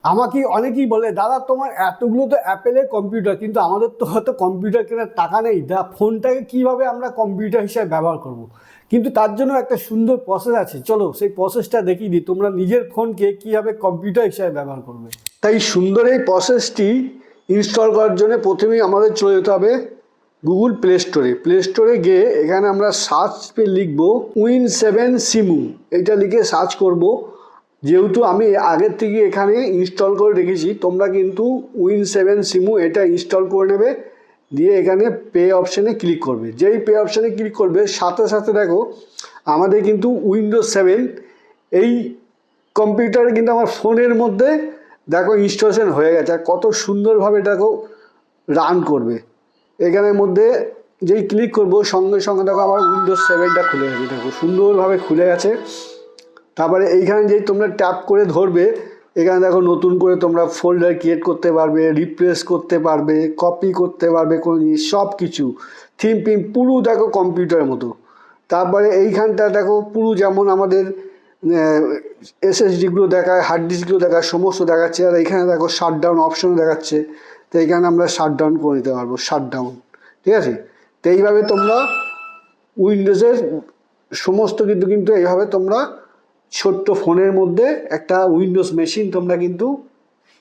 আমাকে অনেকেই বলে দাদা তোমার এতগুলো তো অ্যাপেলের কম্পিউটার, কিন্তু আমাদের তো হয়তো কম্পিউটার কেনার টাকা নেই, ফোনটাকে কিভাবে আমরা কম্পিউটার হিসেবে ব্যবহার করব। কিন্তু তার জন্য একটা সুন্দর প্রসেস আছে, চলো সেই প্রসেসটা দেখিয়ে দিই তোমরা নিজের ফোনকে কিভাবে কম্পিউটার হিসেবে ব্যবহার করবে। তাই সুন্দর এই প্রসেসটি ইনস্টল করার জন্য প্রথমেই আমাদের চলে যেতে হবে গুগল প্লে স্টোরে গিয়ে এখানে আমরা সার্চ পে লিখবো Win7 এইটা লিখে সার্চ করব। যেহেতু আমি আগের থেকে এখানে ইনস্টল করে রেখেছি, তোমরা কিন্তু Win7 এটা ইনস্টল করে নেবে, দিয়ে এখানে পে অপশানে ক্লিক করবে। যেই পে অপশানে ক্লিক করবে সাথে সাথে দেখো আমাদের কিন্তু Windows 7 এই কম্পিউটারে কিন্তু আমার ফোনের মধ্যে দেখো ইনস্টলেশন হয়ে গেছে, আর কত সুন্দরভাবে দেখো রান করবে। এখানের মধ্যে যেই ক্লিক করব সঙ্গে সঙ্গে দেখো আমার Windows 7টা খুলে গেছে, দেখো সুন্দরভাবে খুলে গেছে। তারপরে এইখানে যেই তোমরা ট্যাপ করে ধরবে এখানে দেখো নতুন করে তোমরা ফোল্ডার ক্রিয়েট করতে পারবে, রিপ্লেস করতে পারবে, কপি করতে পারবে কোনো জিনিস, সব কিছু থিম পিম পুরো দেখো কম্পিউটারের মতো। তারপরে এইখানটা দেখো পুরো যেমন আমাদের SSDগুলো দেখায়, হার্ড ডিস্কগুলো দেখায়, সমস্ত দেখাচ্ছে। আর এইখানে দেখো শাটডাউন অপশন দেখাচ্ছে, তো এইখানে আমরা শাটডাউন করে নিতে পারবো, শাটডাউন। ঠিক আছে, তো এইভাবে তোমরা উইন্ডোজের সমস্ত কিন্তু এইভাবে তোমরা ছোট্ট ফোনের মধ্যে একটা উইন্ডোজ মেশিন তোমরা কিন্তু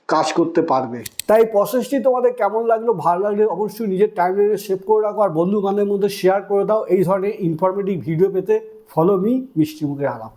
কাজ করতে পারবে। তাই প্রসেসটি তোমাদের কেমন লাগলো, ভালো লাগলে অবশ্যই নিজের টাইমলাইনে সেভ করে রাখো, আর বন্ধু বান্ধবের মধ্যে শেয়ার করে দাও। এই ধরনের ইনফরমেটিভ ভিডিও পেতে ফলো মি মিষ্টি মুখের আলাপ।